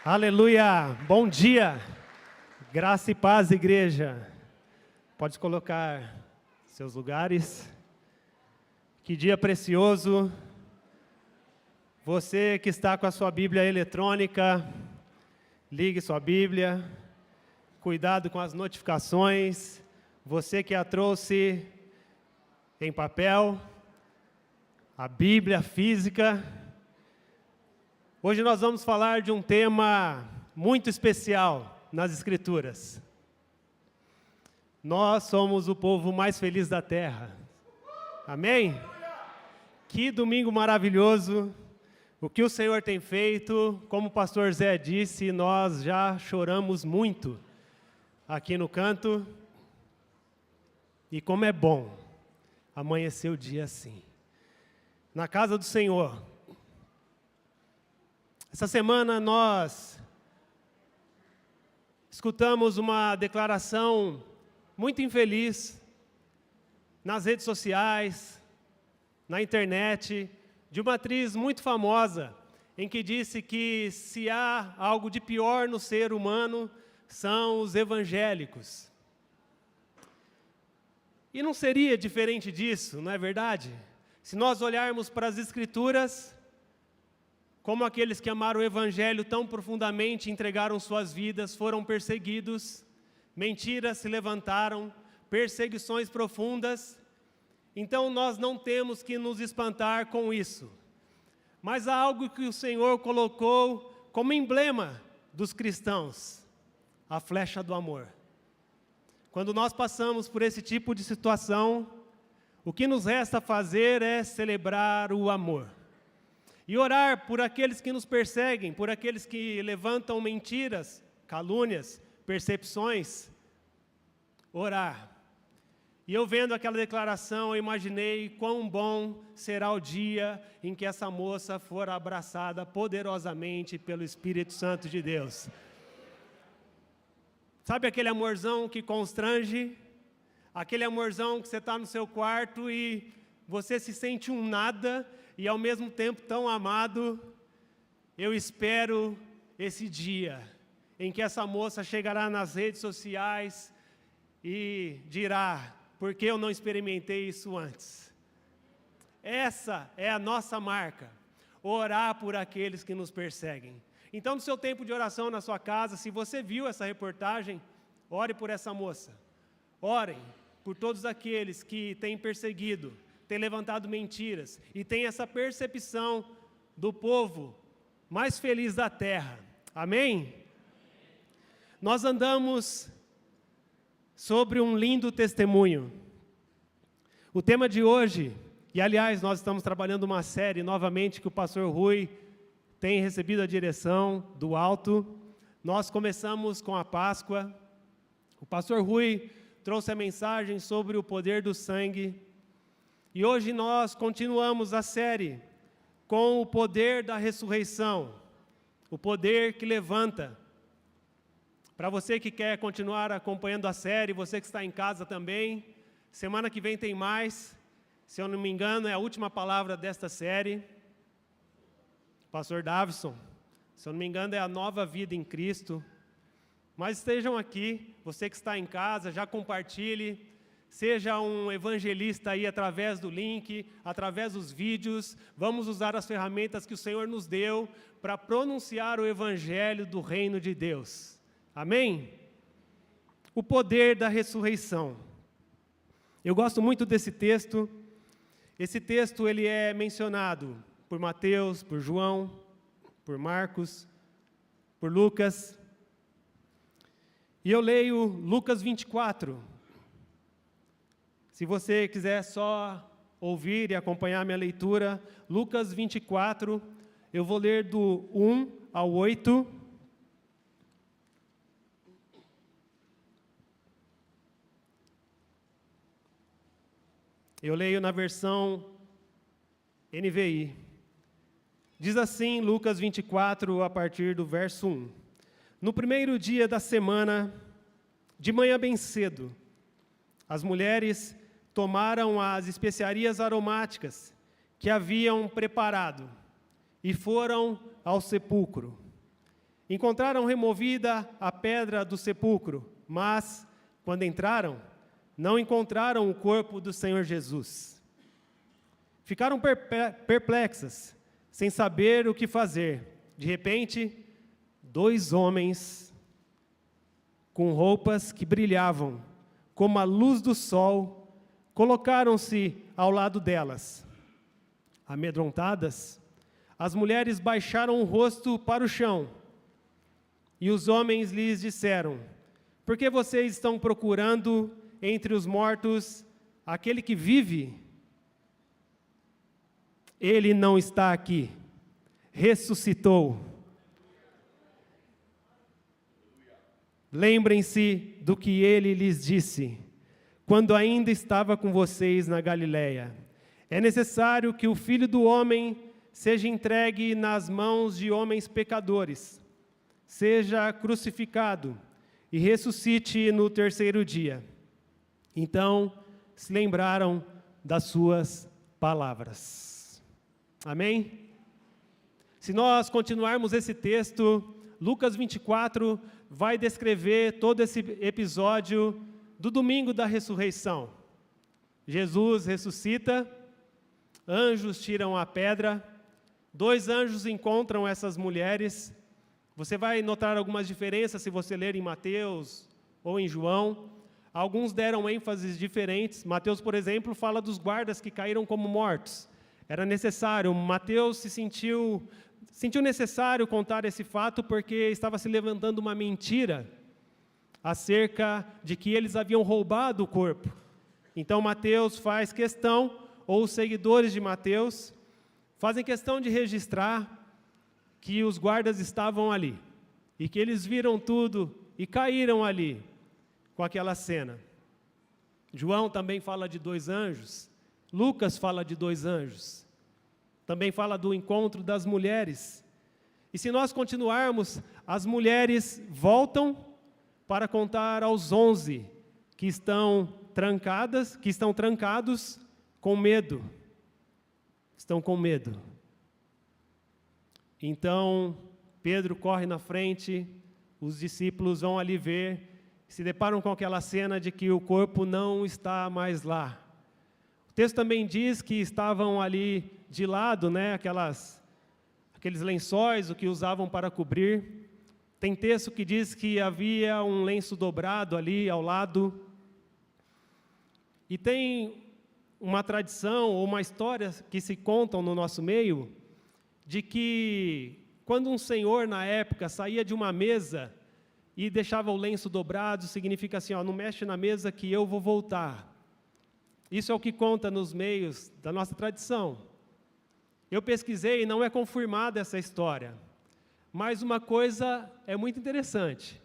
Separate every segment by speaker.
Speaker 1: Aleluia! Bom dia! Graça e paz, igreja. Pode colocar seus lugares. Que dia precioso. Você que está com a sua Bíblia eletrônica, ligue sua Bíblia. Cuidado com as notificações. Você que a trouxe em papel, a Bíblia física. Hoje nós vamos falar de um tema muito especial nas Escrituras. Nós somos o povo mais feliz da terra. Amém? Que domingo maravilhoso. O que o Senhor tem feito, como o pastor Zé disse, nós já choramos muito aqui no canto. E como é bom amanhecer o dia assim. Na casa do Senhor. Essa semana nós escutamos uma declaração muito infeliz nas redes sociais, na internet, de uma atriz muito famosa, em que disse que se há algo de pior no ser humano, são os evangélicos. E não seria diferente disso, não é verdade? Se nós olharmos para as Escrituras, como aqueles que amaram o Evangelho tão profundamente, entregaram suas vidas, foram perseguidos, mentiras se levantaram, perseguições profundas. Então nós não temos que nos espantar com isso. Mas há algo que o Senhor colocou como emblema dos cristãos, a flecha do amor. Quando nós passamos por esse tipo de situação, o que nos resta fazer é celebrar o amor. E orar por aqueles que nos perseguem, por aqueles que levantam mentiras, calúnias, percepções. Orar. E eu vendo aquela declaração, eu imaginei quão bom será o dia em que essa moça for abraçada poderosamente pelo Espírito Santo de Deus. Sabe aquele amorzão que constrange? Aquele amorzão que você está no seu quarto e você se sente um nada e ao mesmo tempo tão amado. Eu espero esse dia em que essa moça chegará nas redes sociais e dirá: por que eu não experimentei isso antes? Essa é a nossa marca, orar por aqueles que nos perseguem. Então, no seu tempo de oração na sua casa, se você viu essa reportagem, ore por essa moça. Orem por todos aqueles que têm perseguido, têm levantado mentiras e têm essa percepção do povo mais feliz da terra. Amém? Nós andamos sobre um lindo testemunho. O tema de hoje, e aliás nós estamos trabalhando uma série novamente que o pastor Rui tem recebido a direção do alto. Nós começamos com a Páscoa. O pastor Rui trouxe a mensagem sobre o poder do sangue. E hoje nós continuamos a série com o poder da ressurreição, o poder que levanta. Para você que quer continuar acompanhando a série, você que está em casa também, semana que vem tem mais. Se eu não me engano, é a última palavra desta série. Pastor Davison, se eu não me engano, é a nova vida em Cristo. Mas estejam aqui, você que está em casa, já compartilhe. Seja um evangelista aí através do link, através dos vídeos. Vamos usar as ferramentas que o Senhor nos deu para pronunciar o evangelho do reino de Deus. Amém? O poder da ressurreição. Eu gosto muito desse texto. Esse texto ele é mencionado por Mateus, por João, por Marcos, por Lucas. E eu leio Lucas 24. Se você quiser só ouvir e acompanhar minha leitura, Lucas 24, eu vou ler do 1 ao 8. Eu leio na versão NVI. Diz assim, Lucas 24, a partir do verso 1. No primeiro dia da semana, de manhã bem cedo, as mulheres tomaram as especiarias aromáticas que haviam preparado e foram ao sepulcro. encontraram removida a pedra do sepulcro, mas, quando entraram, não encontraram o corpo do Senhor Jesus. Ficaram perplexas, sem saber o que fazer. De repente, 2 homens com roupas que brilhavam, como a luz do sol, colocaram-se ao lado delas. Amedrontadas, as mulheres baixaram o rosto para o chão, e os homens lhes disseram: por que vocês estão procurando entre os mortos aquele que vive? Ele não está aqui, ressuscitou. Lembrem-se do que ele lhes disse, quando ainda estava com vocês na Galileia. É necessário que o Filho do Homem seja entregue nas mãos de homens pecadores, seja crucificado e ressuscite no 3º dia. Então, se lembraram das suas palavras. Amém? Se nós continuarmos esse texto, Lucas 24 vai descrever todo esse episódio do domingo da ressurreição. Jesus ressuscita, anjos tiram a pedra, 2 anjos encontram essas mulheres. Você vai notar algumas diferenças se você ler em Mateus ou em João. Alguns deram ênfases diferentes. Mateus, por exemplo, fala dos guardas que caíram como mortos. Era necessário. Mateus sentiu necessário contar esse fato porque estava se levantando uma mentira acerca de que eles haviam roubado o corpo. Então Mateus faz questão, ou os seguidores de Mateus, fazem questão de registrar que os guardas estavam ali, e que eles viram tudo e caíram ali, com aquela cena. João também fala de 2 anjos, Lucas fala de 2 anjos, também fala do encontro das mulheres. E se nós continuarmos, as mulheres voltam para contar aos 11 que estão trancados com medo. Estão com medo. Então, Pedro corre na frente, os discípulos vão ali ver, se deparam com aquela cena de que o corpo não está mais lá. O texto também diz que estavam ali de lado, aqueles lençóis, o que usavam para cobrir. Tem texto que diz que havia um lenço dobrado ali ao lado. E tem uma tradição ou uma história que se contam no nosso meio, de que quando um senhor na época saía de uma mesa e deixava o lenço dobrado, significa assim, não mexe na mesa que eu vou voltar. Isso é o que conta nos meios da nossa tradição. Eu pesquisei e não é confirmada essa história, mas uma coisa é muito interessante.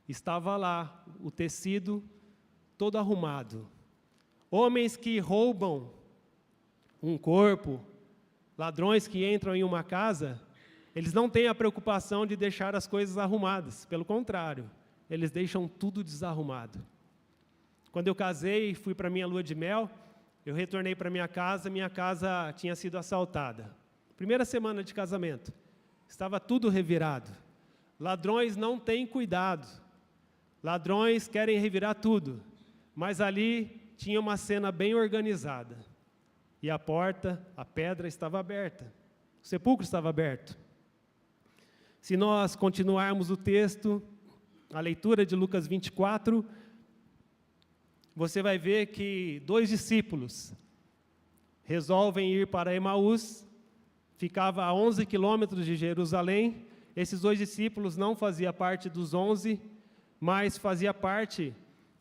Speaker 1: Estava lá o tecido todo arrumado. Homens que roubam um corpo, ladrões que entram em uma casa, eles não têm a preocupação de deixar as coisas arrumadas. Pelo contrário, eles deixam tudo desarrumado. Quando eu casei e fui para a minha lua de mel, eu retornei para minha casa tinha sido assaltada. Primeira semana de casamento, estava tudo revirado. Ladrões não têm cuidado. Ladrões querem revirar tudo. Mas ali tinha uma cena bem organizada. E a pedra estava aberta. O sepulcro estava aberto. Se nós continuarmos o texto, a leitura de Lucas 24, você vai ver que 2 discípulos resolvem ir para Emaús, ficava a 11 quilômetros de Jerusalém. Esses 2 discípulos não faziam parte dos 11, mas fazia parte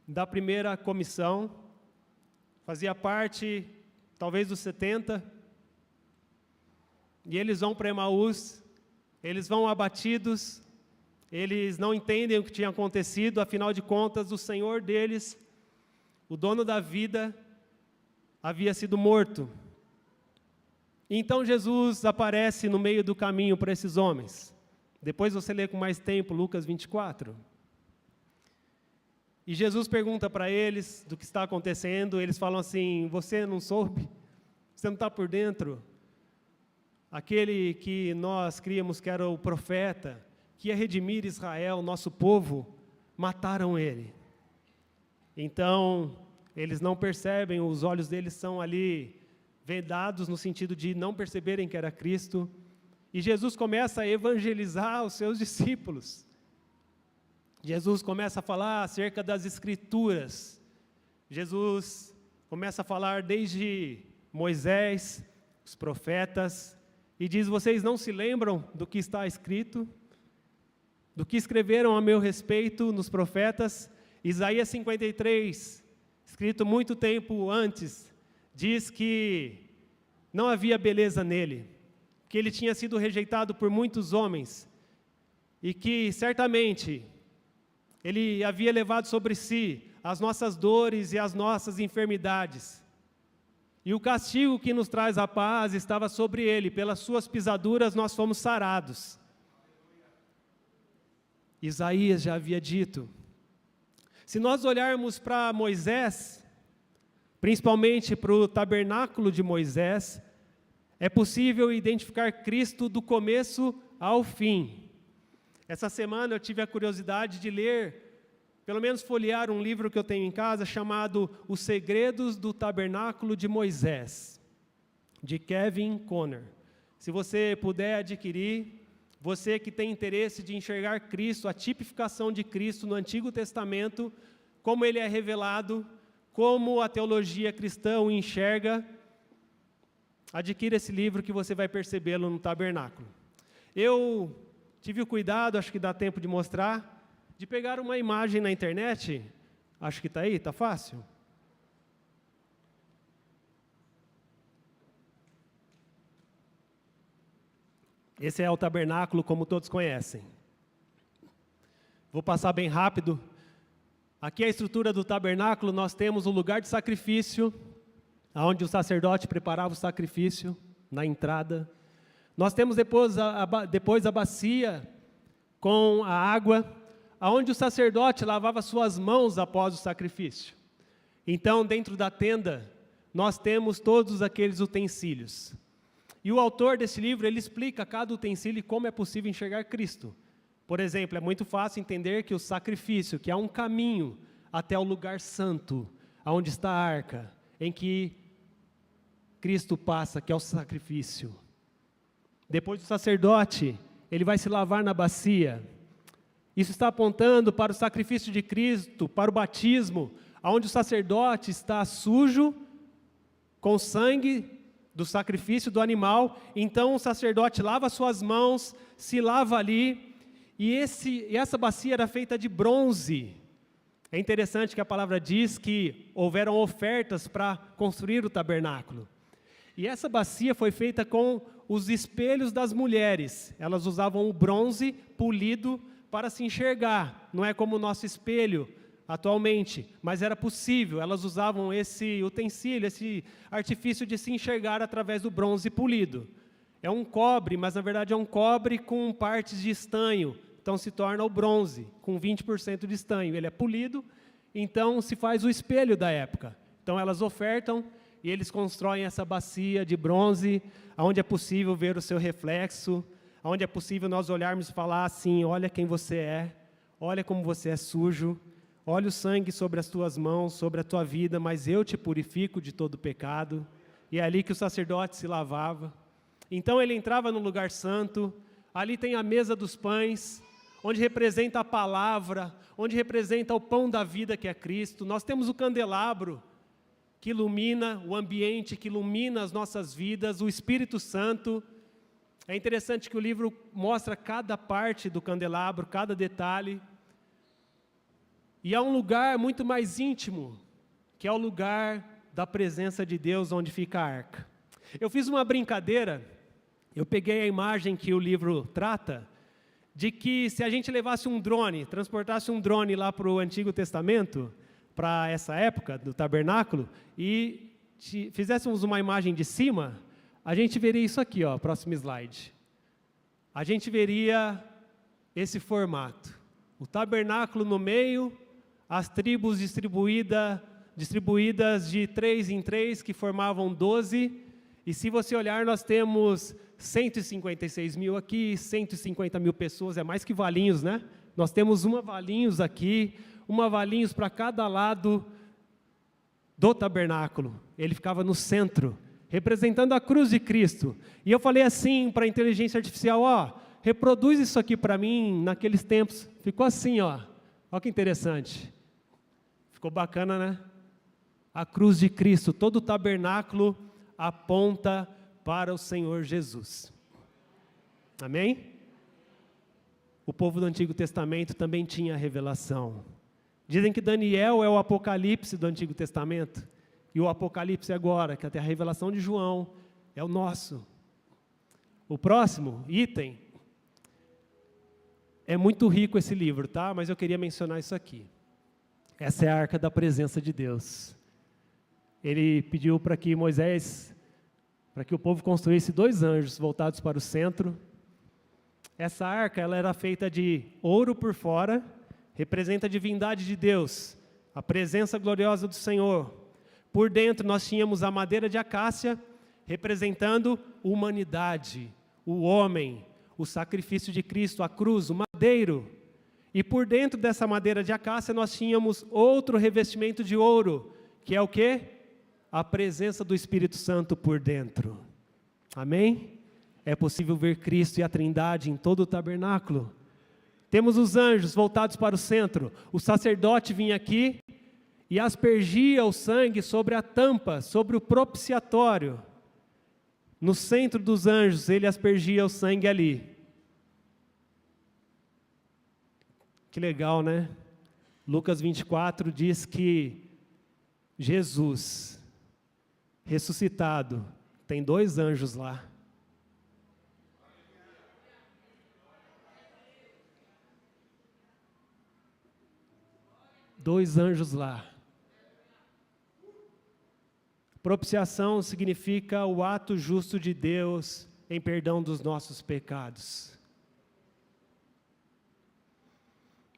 Speaker 1: da primeira comissão, fazia parte talvez dos 70, e eles vão para Emaús, eles vão abatidos, eles não entendem o que tinha acontecido, afinal de contas, o Senhor deles, o dono da vida, havia sido morto. Então Jesus aparece no meio do caminho para esses homens. Depois você lê com mais tempo, Lucas 24. E Jesus pergunta para eles do que está acontecendo, eles falam assim: você não soube? Você não está por dentro? Aquele que nós criamos que era o profeta, que ia redimir Israel, nosso povo, mataram ele. Então, eles não percebem, os olhos deles são ali vedados no sentido de não perceberem que era Cristo. E Jesus começa a evangelizar os seus discípulos. Jesus começa a falar acerca das Escrituras. Jesus começa a falar desde Moisés, os profetas, e diz: vocês não se lembram do que está escrito? Do que escreveram a meu respeito nos profetas? Isaías 53, escrito muito tempo antes, diz que não havia beleza nele, que ele tinha sido rejeitado por muitos homens, e que certamente ele havia levado sobre si as nossas dores e as nossas enfermidades. E o castigo que nos traz a paz estava sobre ele, pelas suas pisaduras nós fomos sarados. Isaías já havia dito. Se nós olharmos para Moisés, principalmente para o tabernáculo de Moisés, é possível identificar Cristo do começo ao fim. Essa semana eu tive a curiosidade de ler, pelo menos folhear um livro que eu tenho em casa, chamado Os Segredos do Tabernáculo de Moisés, de Kevin Conner. Se você puder adquirir, você que tem interesse de enxergar Cristo, a tipificação de Cristo no Antigo Testamento, como ele é revelado, como a teologia cristã o enxerga, adquira esse livro que você vai percebê-lo no tabernáculo. Eu tive o cuidado, acho que dá tempo de mostrar, de pegar uma imagem na internet, acho que está aí, está fácil? Esse é o tabernáculo como todos conhecem. Vou passar bem rápido. Aqui é a estrutura do tabernáculo, nós temos o lugar de sacrifício, onde o sacerdote preparava o sacrifício, na entrada. Nós temos depois a bacia com a água, onde o sacerdote lavava suas mãos após o sacrifício. Então, dentro da tenda, nós temos todos aqueles utensílios. E o autor desse livro, ele explica cada utensílio e como é possível enxergar Cristo. Por exemplo, é muito fácil entender que o sacrifício, que há um caminho até o lugar santo, onde está a arca, em que Cristo passa, que é o sacrifício. Depois do sacerdote, ele vai se lavar na bacia. Isso está apontando para o sacrifício de Cristo, para o batismo, onde o sacerdote está sujo, com sangue do sacrifício do animal. Então o sacerdote lava suas mãos, se lava ali, e essa bacia era feita de bronze. É interessante que a palavra diz que houveram ofertas para construir o tabernáculo. E essa bacia foi feita com os espelhos das mulheres. Elas usavam o bronze polido para se enxergar. Não é como o nosso espelho atualmente, mas era possível. Elas usavam esse utensílio, esse artifício de se enxergar através do bronze polido. É um cobre, mas na verdade é um cobre com partes de estanho. Então se torna o bronze, com 20% de estanho. Ele é polido, então se faz o espelho da época. Então elas ofertam e eles constroem essa bacia de bronze, onde é possível ver o seu reflexo, onde é possível nós olharmos e falar assim: olha quem você é, olha como você é sujo, olha o sangue sobre as tuas mãos, sobre a tua vida, mas eu te purifico de todo pecado. E é ali que o sacerdote se lavava. Então ele entrava no lugar santo, ali tem a mesa dos pães, onde representa a palavra, onde representa o pão da vida que é Cristo. Nós temos o candelabro, que ilumina o ambiente, que ilumina as nossas vidas, o Espírito Santo. É interessante que o livro mostra cada parte do candelabro, cada detalhe. E há um lugar muito mais íntimo, que é o lugar da presença de Deus, onde fica a arca. Eu fiz uma brincadeira, eu peguei a imagem que o livro trata, de que se a gente levasse um drone, transportasse um drone lá para o Antigo Testamento, para essa época do tabernáculo, e fizéssemos uma imagem de cima, a gente veria isso aqui, ó, próximo slide. A gente veria esse formato. O tabernáculo no meio, as tribos distribuídas de 3 em 3, que formavam 12, e se você olhar, nós temos 156 mil aqui, 150 mil pessoas, é mais que Valinhos, né? Nós temos uma Valinhos aqui, uma Valinhos para cada lado do tabernáculo. Ele ficava no centro, representando a cruz de Cristo. E eu falei assim para a inteligência artificial, reproduz isso aqui para mim naqueles tempos. Ficou assim, olha que interessante. Ficou bacana, né? A cruz de Cristo, todo o tabernáculo aponta para o Senhor Jesus. Amém? O povo do Antigo Testamento também tinha revelação. Dizem que Daniel é o Apocalipse do Antigo Testamento, e o Apocalipse agora, que até a revelação de João, é o nosso. O próximo item, é muito rico esse livro, tá? Mas eu queria mencionar isso aqui. Essa é a Arca da Presença de Deus. Ele pediu para que Moisés, para que o povo construísse 2 anjos voltados para o centro. Essa arca, ela era feita de ouro por fora, representa a divindade de Deus, a presença gloriosa do Senhor. Por dentro nós tínhamos a madeira de acácia, representando humanidade, o homem, o sacrifício de Cristo, a cruz, o madeiro. E por dentro dessa madeira de acácia nós tínhamos outro revestimento de ouro, que é o quê? A presença do Espírito Santo por dentro. Amém? É possível ver Cristo e a Trindade em todo o tabernáculo. Temos os anjos voltados para o centro. O sacerdote vinha aqui e aspergia o sangue sobre a tampa, sobre o propiciatório. No centro dos anjos, ele aspergia o sangue ali. Que legal, né? Lucas 24 diz que Jesus, ressuscitado, tem 2 anjos lá. Dois anjos lá. Propiciação significa o ato justo de Deus em perdão dos nossos pecados.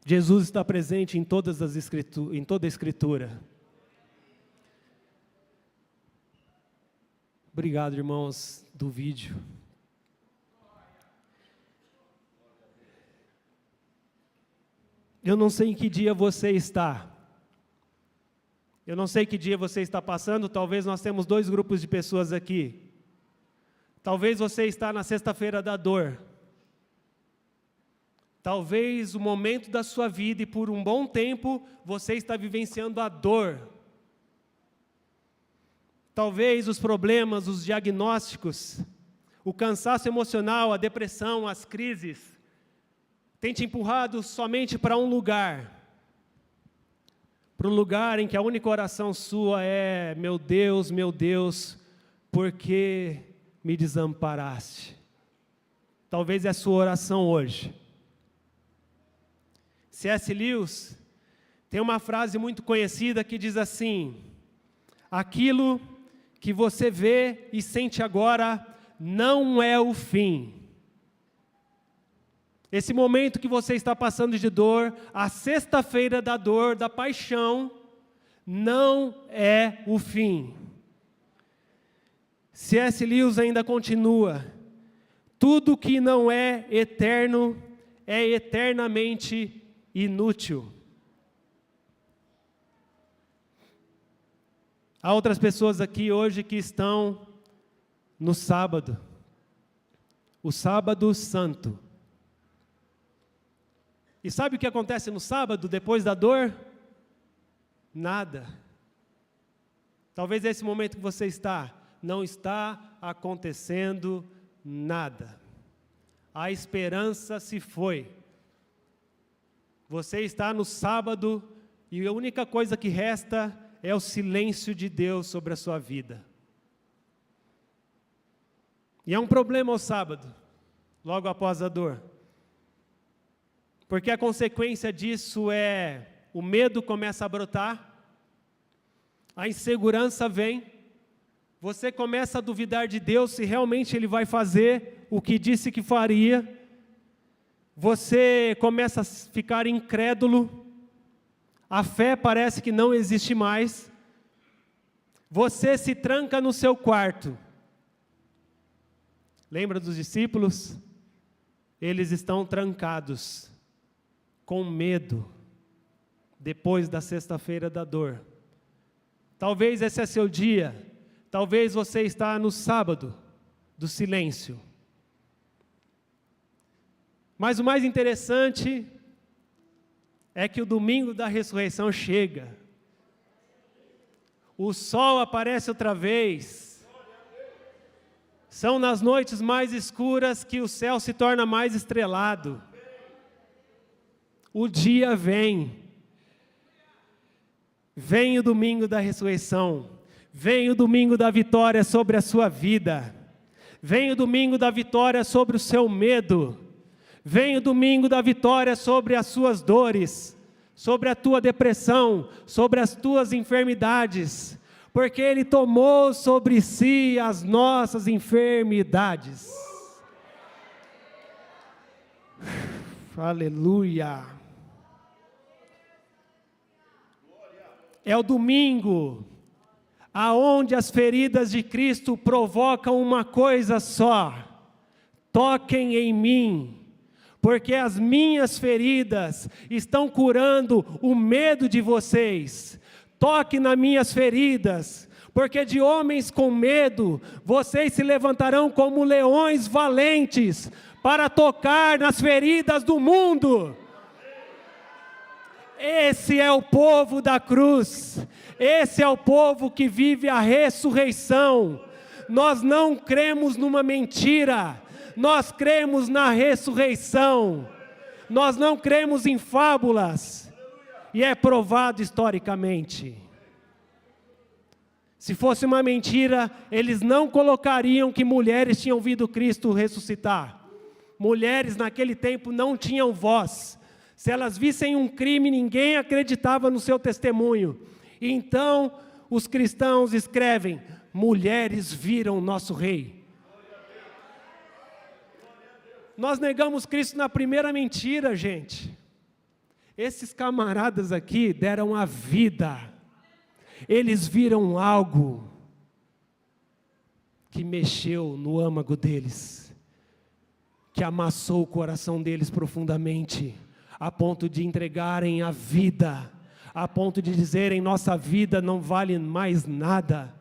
Speaker 1: Jesus está presente em toda a Escritura. Obrigado, irmãos do vídeo. Eu não sei em que dia você está. Eu não sei que dia você está passando. Talvez nós temos 2 grupos de pessoas aqui. Talvez você está na sexta-feira da dor. Talvez o momento da sua vida e por um bom tempo você está vivenciando a dor. Talvez os problemas, os diagnósticos, o cansaço emocional, a depressão, as crises tem te empurrado somente para um lugar em que a única oração sua é: meu Deus, por que me desamparaste? Talvez é a sua oração hoje. C.S. Lewis tem uma frase muito conhecida que diz assim: aquilo que você vê e sente agora não é o fim. Esse momento que você está passando de dor, a sexta-feira da dor, da paixão, não é o fim. C.S. Lewis ainda continua: tudo que não é eterno é eternamente inútil. Há outras pessoas aqui hoje que estão no sábado, o sábado santo. E sabe o que acontece no sábado, depois da dor? Nada. Talvez esse momento que você está, não está acontecendo nada. A esperança se foi. Você está no sábado e a única coisa que resta é o silêncio de Deus sobre a sua vida. E é um problema o sábado, logo após a dor. Porque a consequência disso é: o medo começa a brotar, a insegurança vem, você começa a duvidar de Deus se realmente Ele vai fazer o que disse que faria, você começa a ficar incrédulo, a fé parece que não existe mais, você se tranca no seu quarto, Lembra dos discípulos? Eles estão trancados, com medo, depois da sexta-feira da dor. Talvez esse é seu dia, talvez você está no sábado do silêncio. Mas o mais interessante é que o domingo da ressurreição chega. O sol aparece outra vez. São nas noites mais escuras que o céu se torna mais estrelado. O dia vem. Vem o domingo da ressurreição. Vem o domingo da vitória sobre a sua vida. Vem o domingo da vitória sobre o seu medo. Vem o domingo da vitória sobre as suas dores, sobre a tua depressão, sobre as tuas enfermidades, porque Ele tomou sobre si as nossas enfermidades. Aleluia! É o domingo aonde as feridas de Cristo provocam uma coisa só: toquem em mim, porque as minhas feridas estão curando o medo de vocês. Toque nas minhas feridas, porque de homens com medo, vocês se levantarão como leões valentes, para tocar nas feridas do mundo. Esse é o povo da cruz, esse é o povo que vive a ressurreição. Nós não cremos numa mentira, nós cremos na ressurreição, nós não cremos em fábulas, e é provado historicamente. Se fosse uma mentira, eles não colocariam que mulheres tinham visto Cristo ressuscitar. Mulheres naquele tempo não tinham voz. Se elas vissem um crime, ninguém acreditava no seu testemunho. Então, os cristãos escrevem: mulheres viram nosso rei. Nós negamos Cristo na primeira mentira, gente. Esses camaradas aqui deram a vida. Eles viram algo que mexeu no âmago deles, que amassou o coração deles profundamente, a ponto de entregarem a vida, a ponto de dizerem: nossa vida não vale mais nada.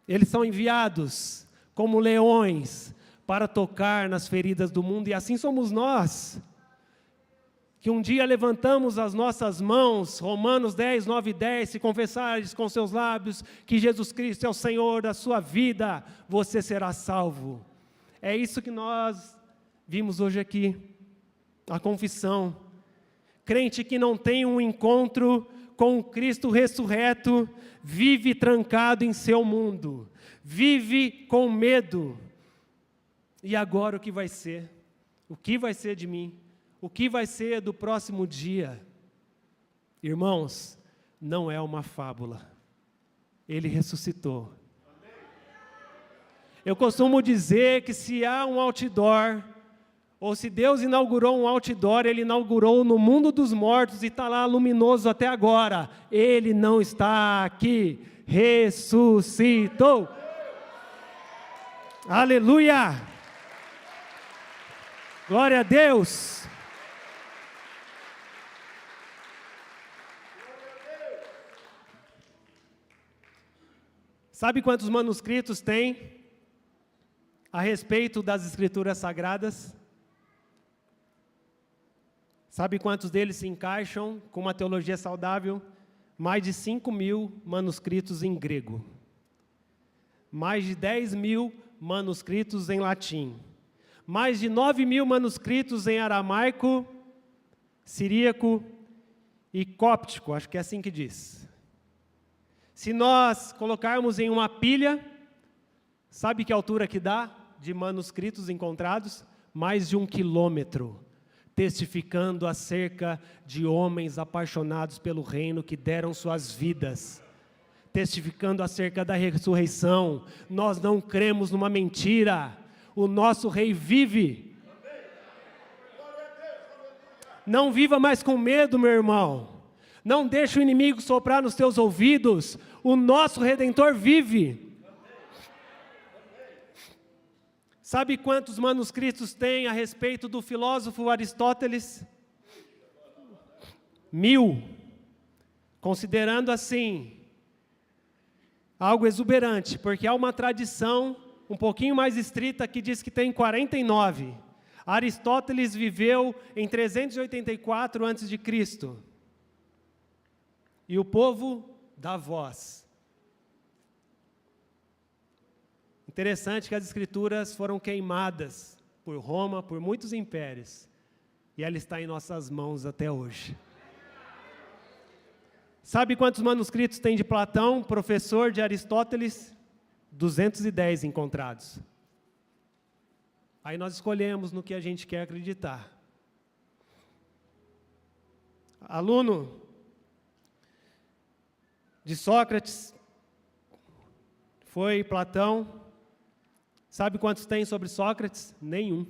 Speaker 1: Eles são enviados como leões para tocar nas feridas do mundo, e assim somos nós, que um dia levantamos as nossas mãos, Romanos 10, 9 e 10, se confessares com seus lábios que Jesus Cristo é o Senhor da sua vida, você será salvo. É isso que nós vimos hoje aqui, a confissão. Crente que não tem um encontro com o Cristo ressurreto, vive trancado em seu mundo, vive com medo. E agora o que vai ser? O que vai ser de mim? O que vai ser do próximo dia? Irmãos, não é uma fábula. Ele ressuscitou. Eu costumo dizer que se há um outdoor, ou se Deus inaugurou um outdoor, Ele inaugurou no mundo dos mortos e está lá luminoso até agora. Ele não está aqui. Ressuscitou. Aleluia! Glória a Deus! Sabe quantos manuscritos tem a respeito das Escrituras Sagradas? Sabe quantos deles se encaixam com uma teologia saudável? Mais de 5.000 manuscritos em grego. Mais de 10.000 manuscritos em latim. Mais de 9.000 manuscritos em aramaico, siríaco e cóptico, acho que é assim que diz. Se nós colocarmos em uma pilha, sabe que altura que dá de manuscritos encontrados? Mais de 1 quilômetro, testificando acerca de homens apaixonados pelo reino que deram suas vidas, testificando acerca da ressurreição. Nós não cremos numa mentira, o nosso rei vive. Não viva mais com medo, meu irmão. Não deixe o inimigo soprar nos teus ouvidos. O nosso Redentor vive. Sabe quantos manuscritos tem a respeito do filósofo Aristóteles? 1000. Considerando assim, algo exuberante, porque há uma tradição um pouquinho mais estrita que diz que tem 49. Aristóteles viveu em 384 a.C. E o povo dá voz. Interessante que as escrituras foram queimadas por Roma, por muitos impérios, e ela está em nossas mãos até hoje. Sabe quantos manuscritos tem de Platão, professor de Aristóteles? 210 encontrados. Aí nós escolhemos no que a gente quer acreditar. Aluno de Sócrates foi Platão. Sabe quantos tem sobre Sócrates? Nenhum.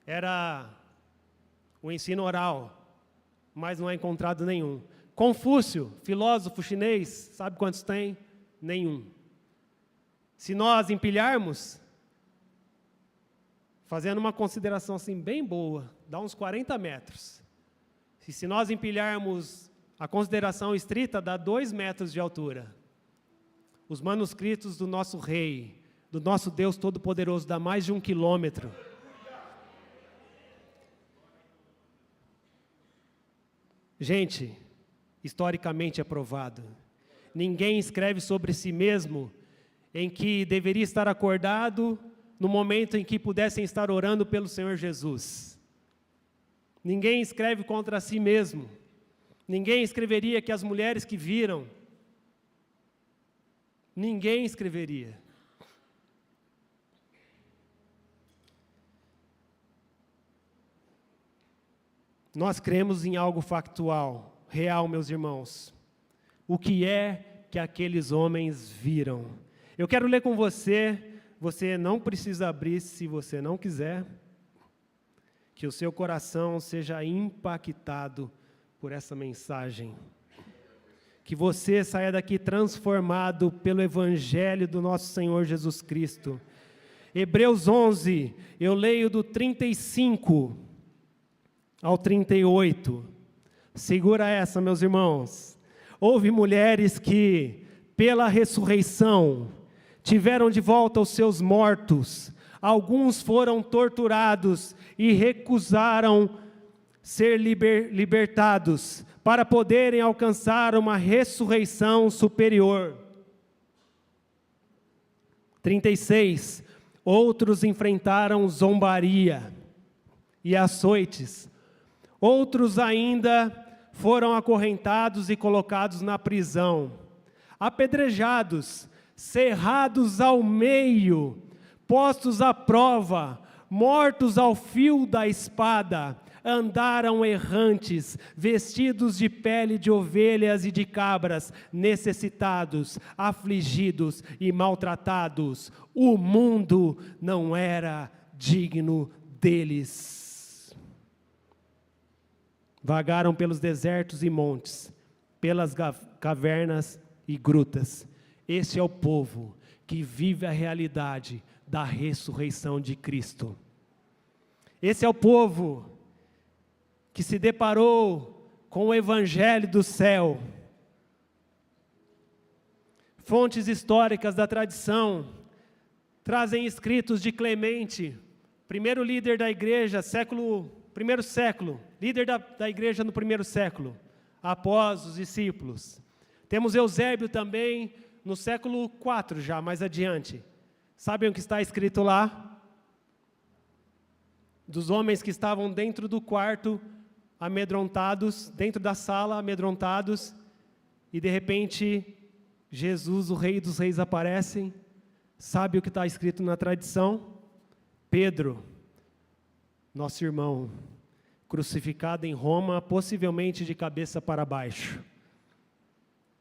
Speaker 1: Era o ensino oral, mas não é encontrado nenhum. Confúcio, filósofo chinês, sabe quantos tem? Nenhum. Se nós empilharmos, fazendo uma consideração assim bem boa, dá uns 40 metros. E se nós empilharmos a consideração estrita, dá 2 metros de altura. Os manuscritos do nosso rei, do nosso Deus Todo-Poderoso, dá mais de 1 quilômetro. Gente, historicamente é provado. Ninguém escreve sobre si mesmo em que deveria estar acordado no momento em que pudessem estar orando pelo Senhor Jesus. Ninguém escreve contra si mesmo. Ninguém escreveria que as mulheres que viram. Ninguém escreveria. Nós cremos em algo factual, real, meus irmãos. O que é que aqueles homens viram? Eu quero ler com você, você não precisa abrir se você não quiser, que o seu coração seja impactado por essa mensagem. Que você saia daqui transformado pelo Evangelho do nosso Senhor Jesus Cristo. Hebreus 11, eu leio do 35 ao 38. Segura essa, meus irmãos. Houve mulheres que, pela ressurreição, tiveram de volta os seus mortos. Alguns foram torturados e recusaram ser libertados para poderem alcançar uma ressurreição superior. 36. Outros enfrentaram zombaria e açoites. Outros ainda foram acorrentados e colocados na prisão, apedrejados, cerrados ao meio, postos à prova, mortos ao fio da espada, andaram errantes, vestidos de pele de ovelhas e de cabras, necessitados, afligidos e maltratados. O mundo não era digno deles. Vagaram pelos desertos e montes, pelas cavernas e grutas. Este é o povo que vive a realidade da ressurreição de Cristo. Esse é o povo que se deparou com o Evangelho do céu. Fontes históricas da tradição trazem escritos de Clemente, primeiro líder da igreja, primeiro século, líder da igreja no primeiro século, após os discípulos. Temos Eusébio também, no século IV já, mais adiante. Sabem o que está escrito lá? Dos homens que estavam dentro do quarto, amedrontados, dentro da sala, amedrontados, e de repente, Jesus, o Rei dos Reis, aparece. Sabe o que está escrito na tradição? Pedro, nosso irmão, crucificado em Roma, possivelmente de cabeça para baixo.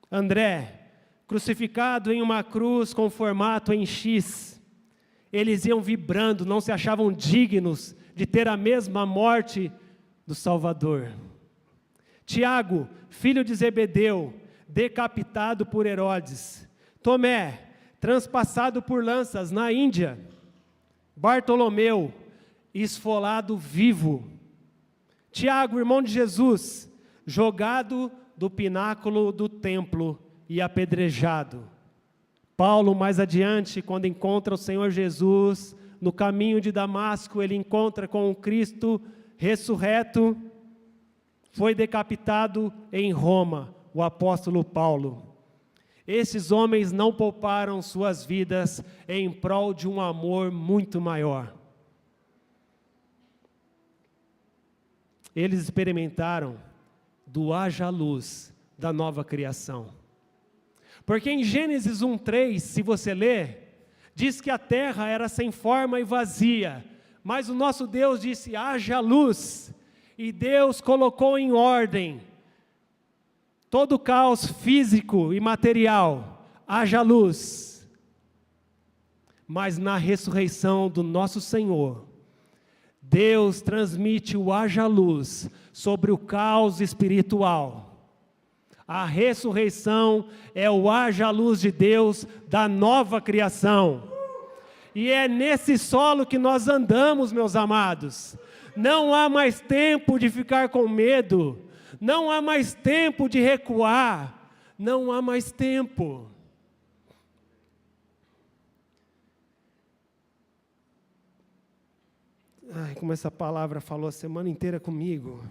Speaker 1: André, crucificado em uma cruz com formato em X. Eles iam vibrando, não se achavam dignos de ter a mesma morte do Salvador. Tiago, filho de Zebedeu, decapitado por Herodes. Tomé, transpassado por lanças na Índia. Bartolomeu, esfolado vivo. Tiago, irmão de Jesus, jogado do pináculo do templo e apedrejado. Paulo, mais adiante, quando encontra o Senhor Jesus, no caminho de Damasco, ele encontra com o Cristo ressurreto, foi decapitado em Roma, o apóstolo Paulo. Esses homens não pouparam suas vidas em prol de um amor muito maior. Eles experimentaram do haja luz da nova criação. Porque em Gênesis 1:3, se você ler, diz que a terra era sem forma e vazia, mas o nosso Deus disse: haja luz, e Deus colocou em ordem todo o caos físico e material, haja luz. Mas na ressurreição do nosso Senhor, Deus transmite o haja luz sobre o caos espiritual. A ressurreição é o haja luz de Deus da nova criação. E é nesse solo que nós andamos, meus amados. Não há mais tempo de ficar com medo. Não há mais tempo de recuar. Não há mais tempo. Ai, como essa palavra falou a semana inteira comigo.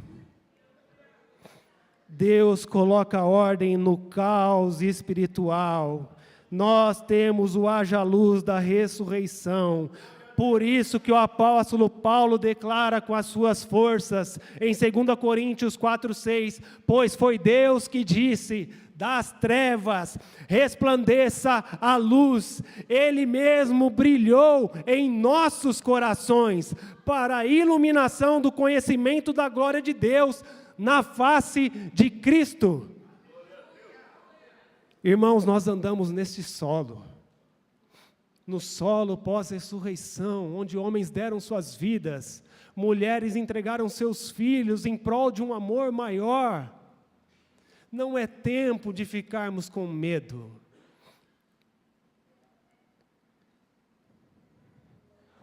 Speaker 1: Deus coloca ordem no caos espiritual. Nós temos o haja luz da ressurreição. Por isso que o apóstolo Paulo declara com as suas forças, em 2 Coríntios 4:6, pois foi Deus que disse: das trevas resplandeça a luz. Ele mesmo brilhou em nossos corações, para a iluminação do conhecimento da glória de Deus, na face de Cristo. Irmãos, nós andamos neste solo, no solo pós-ressurreição, onde homens deram suas vidas, mulheres entregaram seus filhos em prol de um amor maior. Não é tempo de ficarmos com medo.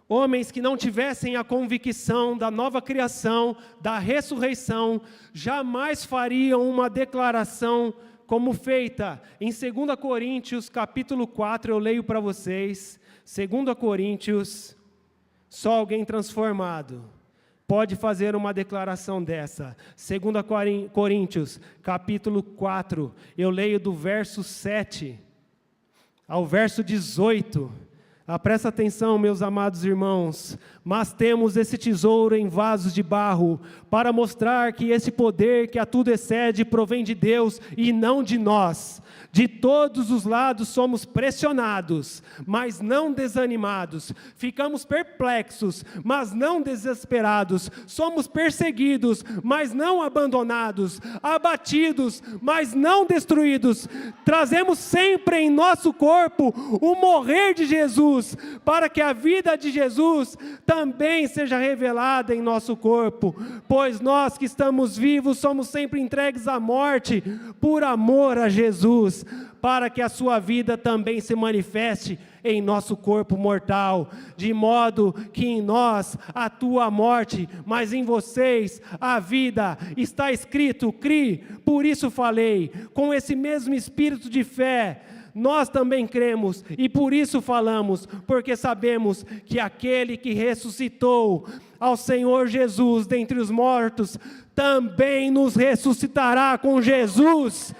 Speaker 1: Homens que não tivessem a convicção da nova criação, da ressurreição, jamais fariam uma declaração como feita em 2 Coríntios capítulo 4, eu leio para vocês. 2 Coríntios, só alguém transformado pode fazer uma declaração dessa. 2 Coríntios capítulo 4, eu leio do verso 7 ao verso 18. Presta atenção, meus amados irmãos. Mas temos esse tesouro em vasos de barro, para mostrar que esse poder que a tudo excede provém de Deus e não de nós. De todos os lados somos pressionados, mas não desanimados. Ficamos perplexos, mas não desesperados. Somos perseguidos, mas não abandonados. Abatidos, mas não destruídos. Trazemos sempre em nosso corpo o morrer de Jesus, para que a vida de Jesus também seja revelada em nosso corpo. Pois nós que estamos vivos somos sempre entregues à morte por amor a Jesus, para que a sua vida também se manifeste em nosso corpo mortal, de modo que em nós atua a morte, mas em vocês a vida. Está escrito: cri, por isso falei. Com esse mesmo espírito de fé, nós também cremos e por isso falamos, porque sabemos que aquele que ressuscitou ao Senhor Jesus dentre os mortos, também nos ressuscitará com Jesus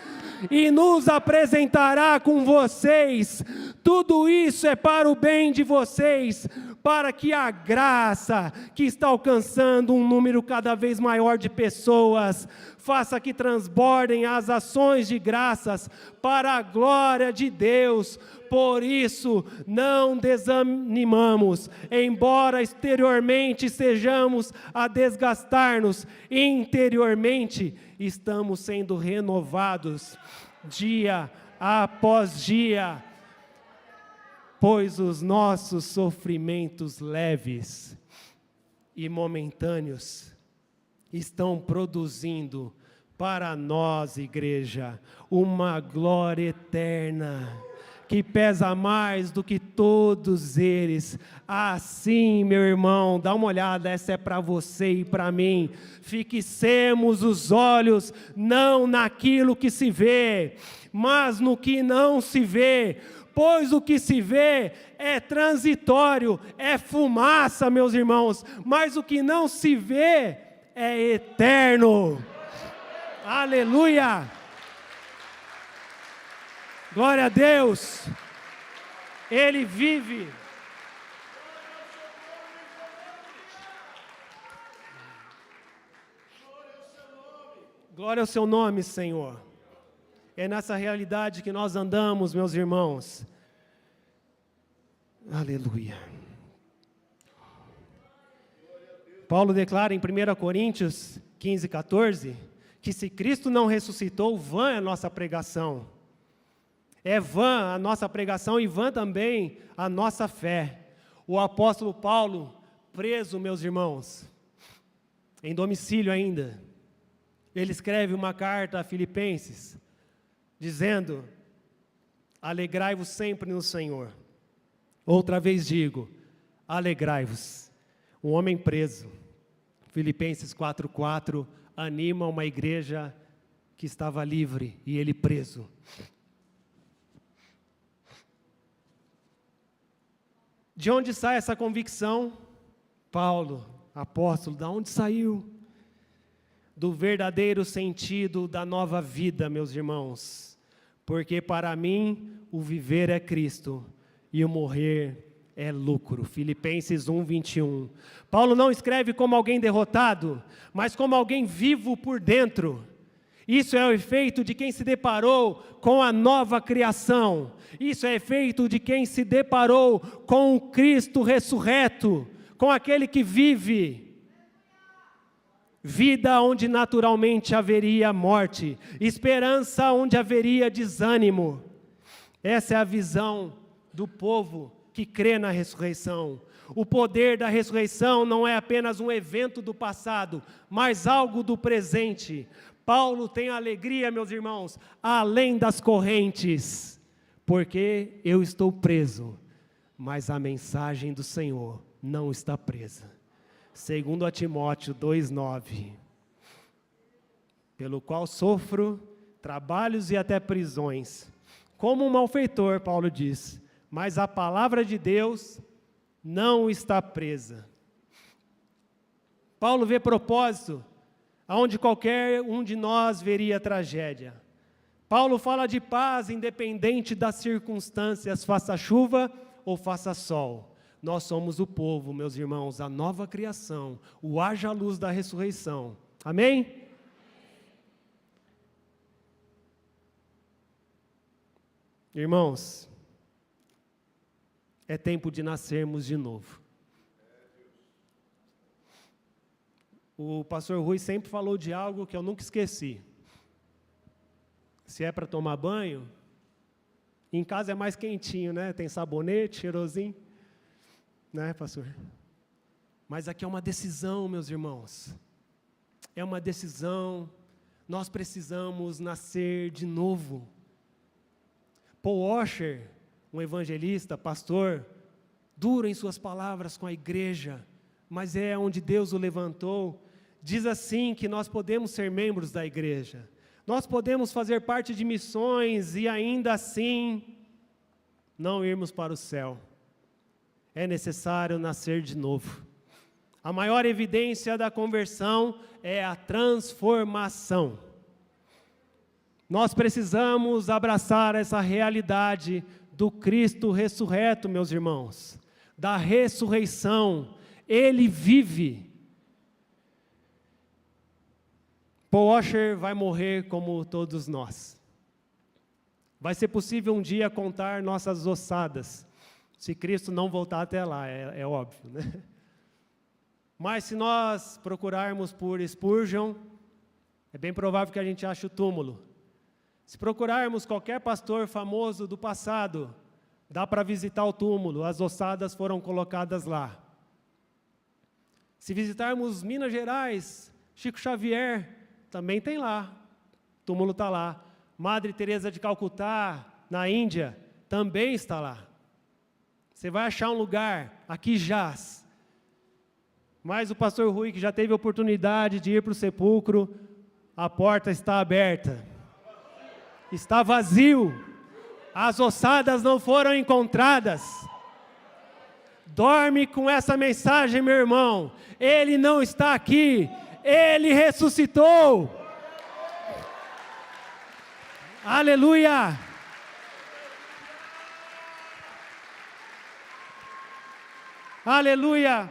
Speaker 1: e nos apresentará com vocês. Tudo isso é para o bem de vocês, para que a graça que está alcançando um número cada vez maior de pessoas, faça que transbordem as ações de graças para a glória de Deus. Por isso, não desanimamos, embora exteriormente estejamos a desgastar-nos, interiormente estamos sendo renovados dia após dia, pois os nossos sofrimentos leves e momentâneos estão produzindo para nós, igreja, uma glória eterna, que pesa mais do que todos eles. Assim, meu irmão, dá uma olhada, essa é para você e para mim. Fixemos os olhos não naquilo que se vê, mas no que não se vê, pois o que se vê é transitório, é fumaça, meus irmãos, mas o que não se vê é eterno. Aleluia! Glória a Deus! Ele vive. Glória ao seu nome, Senhor. É nessa realidade que nós andamos, meus irmãos. Aleluia. Paulo declara em 1 Coríntios 15, 14, que se Cristo não ressuscitou, vã é a nossa pregação. É vã a nossa pregação e vã também a nossa fé. O apóstolo Paulo, preso, meus irmãos, em domicílio ainda, ele escreve uma carta a Filipenses, dizendo: alegrai-vos sempre no Senhor. Outra vez digo, alegrai-vos. Um homem preso, Filipenses 4:4, anima uma igreja que estava livre e ele preso. De onde sai essa convicção? Paulo, apóstolo, de onde saiu? Do verdadeiro sentido da nova vida, meus irmãos. Porque para mim o viver é Cristo e o morrer é lucro. Filipenses 1:21. Paulo não escreve como alguém derrotado, mas como alguém vivo por dentro. Isso é o efeito de quem se deparou com a nova criação. Isso é efeito de quem se deparou com o Cristo ressurreto, com aquele que vive. Vida onde naturalmente haveria morte, esperança onde haveria desânimo. Essa é a visão do povo que crê na ressurreição. O poder da ressurreição não é apenas um evento do passado, mas algo do presente. Paulo tem alegria, meus irmãos, além das correntes, porque eu estou preso, mas a mensagem do Senhor não está presa. Segundo a Timóteo 2:9, pelo qual sofro trabalhos e até prisões, como um malfeitor, Paulo diz, mas a palavra de Deus não está presa. Paulo vê propósito aonde qualquer um de nós veria tragédia. Paulo fala de paz independente das circunstâncias, faça chuva ou faça sol. Nós somos o povo, meus irmãos, a nova criação, o haja luz da ressurreição. Amém? Irmãos, é tempo de nascermos de novo. O pastor Rui sempre falou de algo que eu nunca esqueci. Se é para tomar banho, em casa é mais quentinho, né? Tem sabonete, cheirosinho. Né, pastor? Mas aqui é uma decisão, meus irmãos. É uma decisão. Nós precisamos nascer de novo. Paul Washer, um evangelista, pastor, duro em suas palavras com a igreja, mas é onde Deus o levantou, diz assim que nós podemos ser membros da igreja. Nós podemos fazer parte de missões e ainda assim não irmos para o céu. É necessário nascer de novo. A maior evidência da conversão é a transformação. Nós precisamos abraçar essa realidade do Cristo ressurreto, meus irmãos, da ressurreição. Ele vive. Paul Washer vai morrer como todos nós. Vai ser possível um dia contar nossas ossadas, se Cristo não voltar até lá, é óbvio, né? Mas se nós procurarmos por Spurgeon, é bem provável que a gente ache o túmulo. Se procurarmos qualquer pastor famoso do passado, dá para visitar o túmulo, as ossadas foram colocadas lá. Se visitarmos Minas Gerais, Chico Xavier, também tem lá, o túmulo está lá. Madre Teresa de Calcutá, na Índia, também está lá. Você vai achar um lugar, aqui jaz. Mas o pastor Rui, que já teve a oportunidade de ir para o sepulcro, a porta está aberta. Está vazio. As ossadas não foram encontradas. Dorme com essa mensagem, meu irmão. Ele não está aqui. Ele ressuscitou. Aleluia. Aleluia.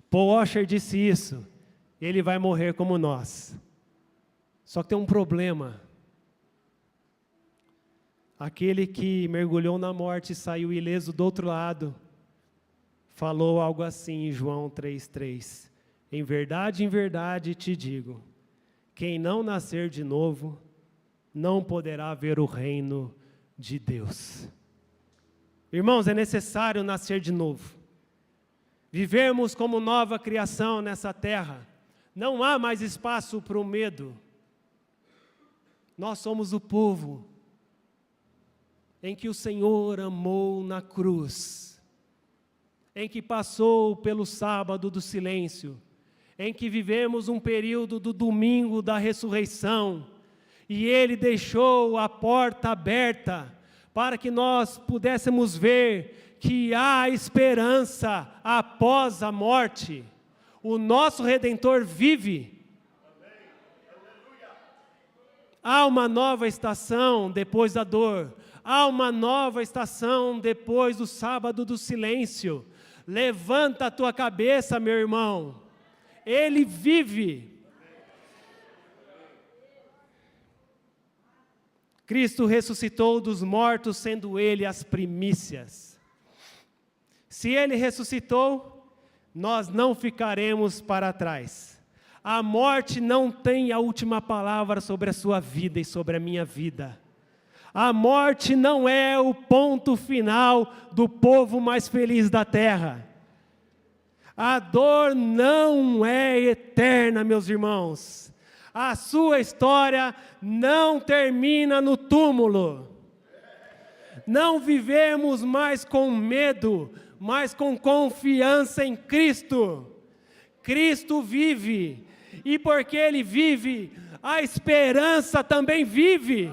Speaker 1: Paul Washer disse isso. Ele vai morrer como nós. Só que tem um problema. Aquele que mergulhou na morte e saiu ileso do outro lado, falou algo assim em João 3,3. Em verdade te digo, quem não nascer de novo, não poderá ver o reino de Deus. Irmãos, é necessário nascer de novo. Vivermos como nova criação nessa terra. Não há mais espaço para o medo. Nós somos o povo em que o Senhor amou na cruz, em que passou pelo sábado do silêncio, em que vivemos um período do domingo da ressurreição, e Ele deixou a porta aberta para que nós pudéssemos ver que há esperança após a morte. O nosso Redentor vive. Há uma nova estação depois da dor. Há uma nova estação depois do sábado do silêncio. Levanta a tua cabeça, meu irmão. Ele vive. Cristo ressuscitou dos mortos, sendo Ele as primícias. Se Ele ressuscitou, nós não ficaremos para trás. A morte não tem a última palavra sobre a sua vida e sobre a minha vida. A morte não é o ponto final do povo mais feliz da terra. A dor não é eterna, meus irmãos. A sua história não termina no túmulo. Não vivemos mais com medo, mas com confiança em Cristo. Cristo vive, e porque Ele vive, a esperança também vive.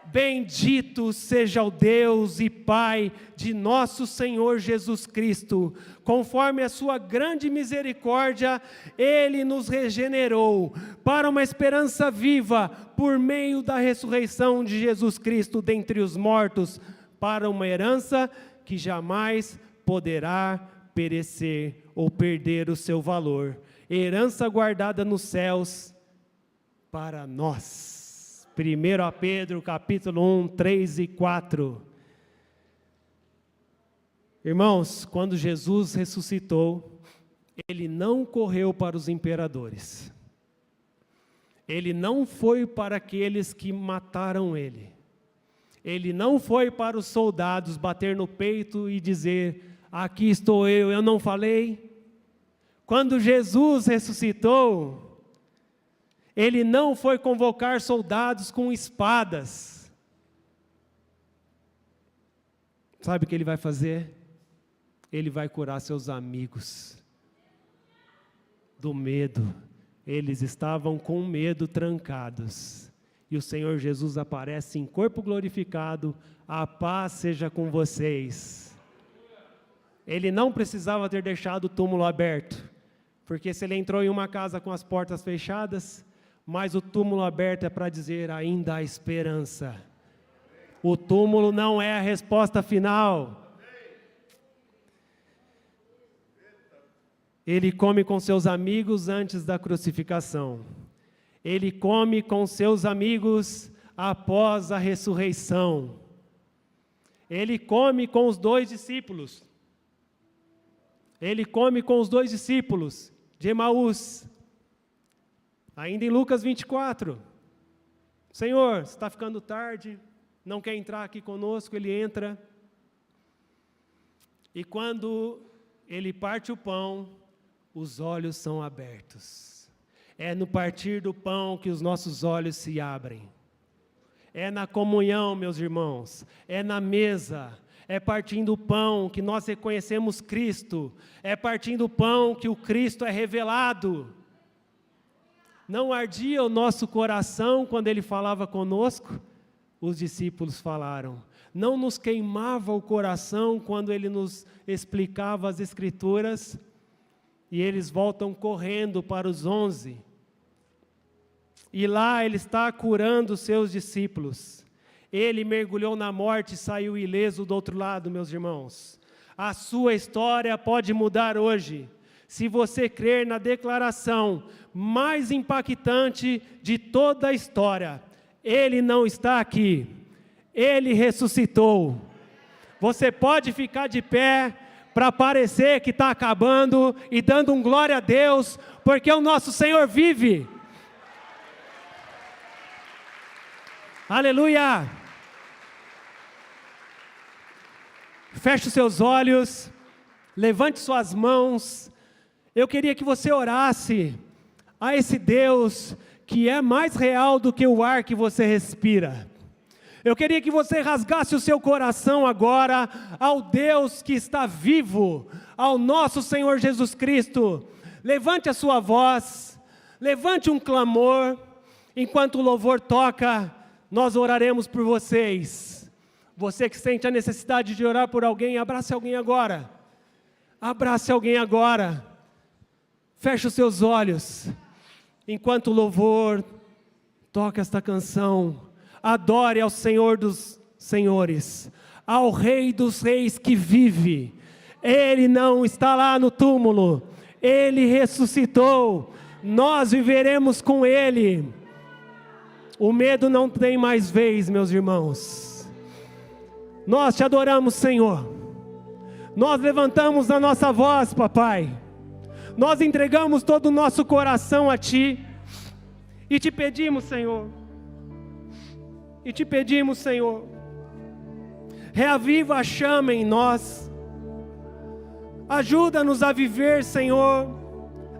Speaker 1: Bendito seja o Deus e Pai de nosso Senhor Jesus Cristo. Conforme a sua grande misericórdia, Ele nos regenerou para uma esperança viva por meio da ressurreição de Jesus Cristo dentre os mortos, para uma herança que jamais poderá perecer ou perder o seu valor. Herança guardada nos céus para nós. 1 Pedro, capítulo 1, 3 e 4. Irmãos, quando Jesus ressuscitou, Ele não correu para os imperadores. Ele não foi para aqueles que mataram Ele. Ele não foi para os soldados bater no peito e dizer, aqui estou eu não falei? Quando Jesus ressuscitou, Ele não foi convocar soldados com espadas. Sabe o que Ele vai fazer? Ele vai curar seus amigos do medo. Eles estavam com medo, trancados. E o Senhor Jesus aparece em corpo glorificado. A paz seja com vocês. Ele não precisava ter deixado o túmulo aberto, porque se ele entrou em uma casa com as portas fechadas, mas o túmulo aberto é para dizer, ainda há esperança. O túmulo não é a resposta final. Ele come com seus amigos antes da crucificação. Ele come com seus amigos após a ressurreição. Ele come com os 2 discípulos. Ele come com os 2 discípulos de Emaús. Ainda em Lucas 24, Senhor, está ficando tarde, não quer entrar aqui conosco, Ele entra, e quando Ele parte o pão, os olhos são abertos. É no partir do pão que os nossos olhos se abrem. É na comunhão, meus irmãos. É na mesa. É partindo o pão que nós reconhecemos Cristo. É partindo o pão que o Cristo é revelado. Não ardia o nosso coração quando Ele falava conosco? Os discípulos falaram. Não nos queimava o coração quando Ele nos explicava as Escrituras? E eles voltam correndo para os 11. E lá Ele está curando os seus discípulos. Ele mergulhou na morte e saiu ileso do outro lado, meus irmãos. A sua história pode mudar hoje, se você crer na declaração mais impactante de toda a história. Ele não está aqui, Ele ressuscitou. Você pode ficar de pé para parecer que está acabando e dando um glória a Deus, porque o nosso Senhor vive. Aleluia! Feche os seus olhos, levante suas mãos. Eu queria que você orasse a esse Deus que é mais real do que o ar que você respira. Eu queria que você rasgasse o seu coração agora ao Deus que está vivo, ao nosso Senhor Jesus Cristo. Levante a sua voz, levante um clamor. Enquanto o louvor toca, nós oraremos por vocês. Você que sente a necessidade de orar por alguém, abrace alguém agora. Abrace alguém agora. Feche os seus olhos. Enquanto o louvor toca esta canção, adore ao Senhor dos Senhores, ao Rei dos Reis que vive. Ele não está lá no túmulo, Ele ressuscitou. Nós viveremos com Ele. O medo não tem mais vez, meus irmãos. Nós te adoramos, Senhor. Nós levantamos a nossa voz, papai. Nós entregamos todo o nosso coração a Ti. E te pedimos, Senhor. Reaviva a chama em nós. Ajuda-nos a viver, Senhor,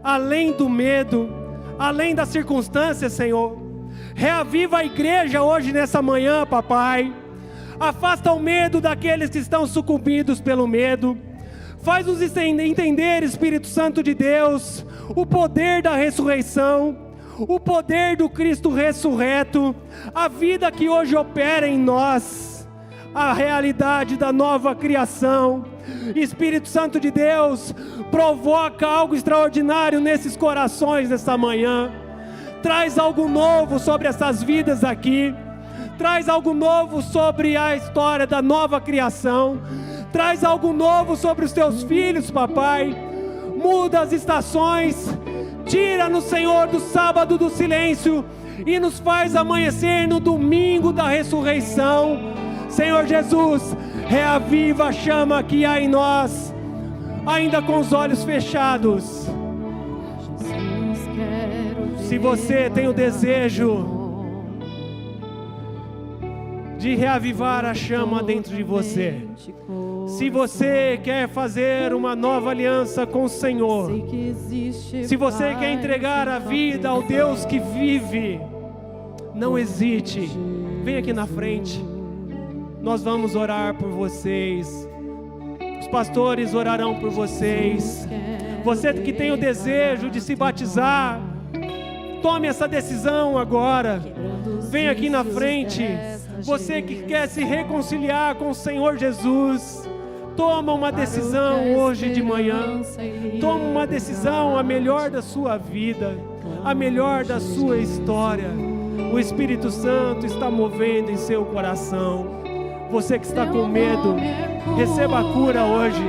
Speaker 1: além do medo, além das circunstâncias, Senhor. Reaviva a igreja hoje nessa manhã, papai. Afasta o medo daqueles que estão sucumbidos pelo medo. Faz-nos entender, Espírito Santo de Deus, o poder da ressurreição, o poder do Cristo ressurreto, a vida que hoje opera em nós, a realidade da nova criação. Espírito Santo de Deus, provoca algo extraordinário nesses corações nessa manhã. Traz algo novo sobre essas vidas aqui. Traz algo novo sobre a história da nova criação. Traz algo novo sobre os teus filhos, papai. Muda as estações. Tira-nos, Senhor, do sábado do silêncio e nos faz amanhecer no domingo da ressurreição. Senhor Jesus, reaviva a chama que há em nós, ainda com os olhos fechados. Se você tem o desejo de reavivar a chama dentro de você, se você quer fazer uma nova aliança com o Senhor, se você quer entregar a vida ao Deus que vive, não hesite, vem aqui na frente, nós vamos orar por vocês, os pastores orarão por vocês. Você que tem o desejo de se batizar, tome essa decisão agora, vem aqui na frente. Você que quer se reconciliar com o Senhor Jesus, toma uma decisão hoje de manhã. Toma uma decisão, a melhor da sua vida, a melhor da sua história. O Espírito Santo está movendo em seu coração. Você que está com medo, receba a cura hoje.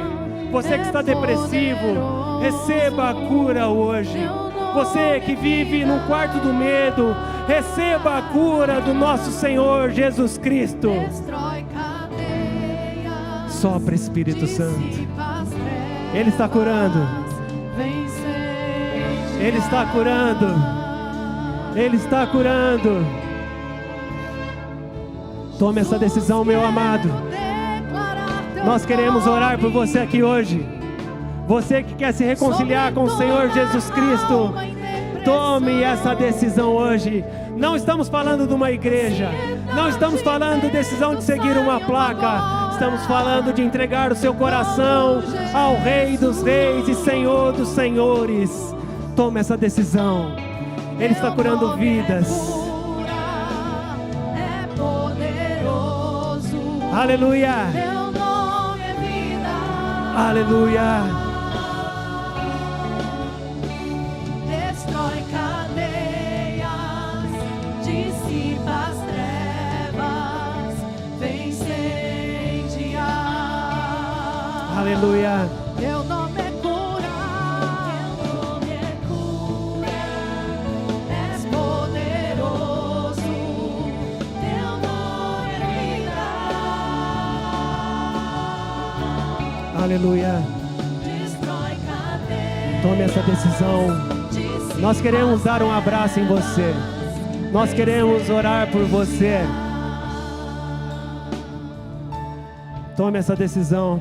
Speaker 1: Você que está depressivo, receba a cura hoje. Você que vive no quarto do medo, receba a cura do nosso Senhor Jesus Cristo. Sopra, Espírito Santo. Ele está curando. Ele está curando. Ele está curando. Tome essa decisão, meu amado. Nós queremos orar por você aqui hoje. Você que quer se reconciliar com o Senhor Jesus Cristo, Tome essa decisão hoje. Não estamos falando de uma igreja, não estamos falando de decisão de seguir uma placa, estamos falando de entregar o seu coração ao Rei dos Reis e Senhor dos Senhores. Tome essa decisão. Ele está curando vidas. Aleluia. Aleluia. Aleluia.
Speaker 2: Teu nome é cura, teu nome é cura, és poderoso, teu nome é vida.
Speaker 1: Aleluia.
Speaker 2: Destrói cadeias.
Speaker 1: Tome essa decisão. Nós queremos dar um abraço em você. Nós queremos orar por você. Tome essa decisão.